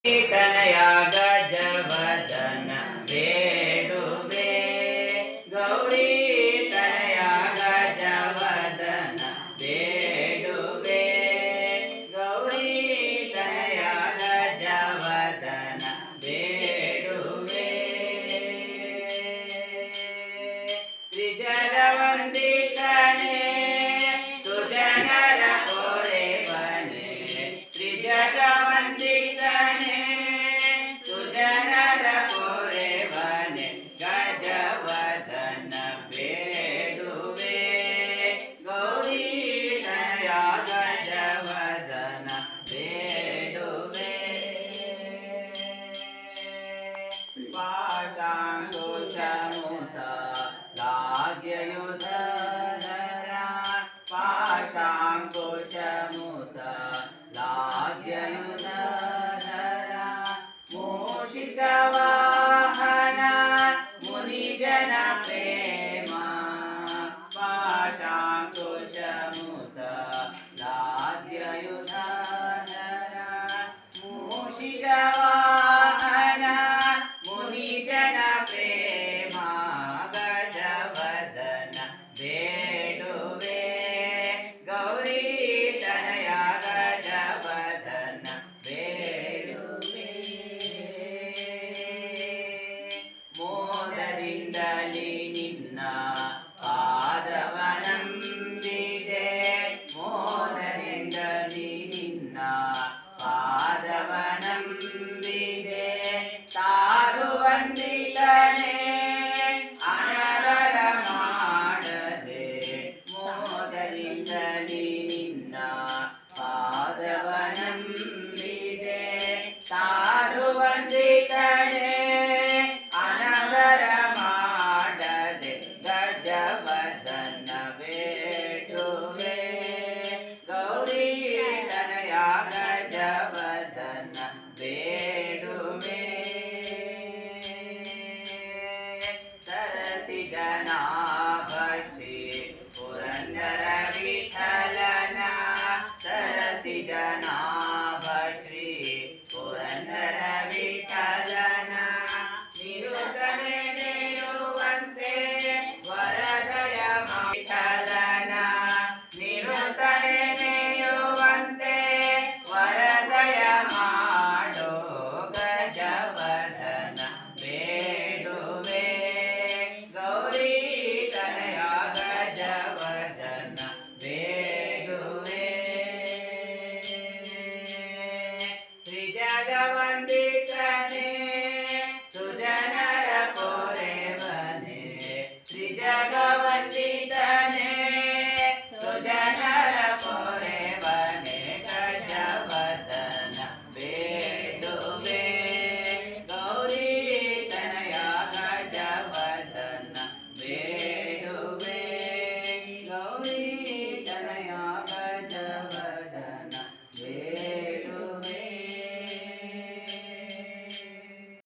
ತನಯ ಗಜವದನ ಬೇಡುವೆ ಗೌರಿ ತನಯ ಗಜವದನ ಬೇಡುವೆ ಗೌರಿ ತನಯ ಗಜವದನ ಬೇಡುವೆ ತ್ರಿಜರ ವಂದಿತನೇ ಸುಜನರ ಪೊರೆವನೇ ತ್ರಿಜರ ವಂದಿತನೇ ಸುಜನರ ಪೊರೆವನೇ ಗಜವದನ ಬೇಡುವೆ ಗೌರಿ ತನಯ ಗಜವದನ ಬೇಡುವೆ ಪಾಶಾಂಕುಶ ಮುಸ ಲಾಗ್ಯಯುಧರ ಪಾಶಾಂಕುಶ ಮುಸ ಲಾಗ್ಯಯುಧರ ಮೂಷಿಕ ವಾಹನ ಮುನಿಜನ ಪ್ರೇಮ ಪಾಶಾಂಕುಶ ಮುಸ ಲಾಗ್ಯಯುಧರ ಮೂಷಿಕ ವಾಹನ ಮುನಿಜನ ಪ್ರೇಮ ಗಜವದನ ಬೇಡುವೆ ಗೌರಿ ತನಯ ಗಜವದನ ಬೇಡುವೆ ಮೋದದಿಂದಲಿ ನಿನ್ನ ಪಾದವನಂಬಿದೆ ಮೋದದಿಂದಲಿ ನಿನ್ನ ಪಾದವನಂಬಿದೆ ತಾರು ವಂದಿತನೇ ಅನರರ ಮಾಡದೆ ಮೋದರಿಂದಲಿ ನಿನ್ನ ಪಾದವನಂಬಿದೆ ತಾರು ವಂದಿತನೇ ಅನರರ ಮಾಡದೆ ಗಜವದನ ಬೇಡುವೆ ಗೌರಿ ತನಯ ಗಜವದನ ಬೇಡುವೆ ಸರಸಿ ಜನಾಭಿ ಪುರಂದರ ವಿಠಲನ ಸರಸಿ ಜನಾಭಿ ಪುರಂದರ ವಿಠಲನ ನಿರುತನೆ ನೆಯುವಂತೆ ವರದಯ ವಿಠಲನ ನಿರುತನೆ ನೆಯುವಂತೆ ವರದಯ ಮಾಡೋ ಗಜವದನ ಬೇಡುವೆ ಗೌರಿ ತನಯ ಗಜವದನ ಬೇಡುವೆ ತ್ರಿಜಗ ವಂದಿತ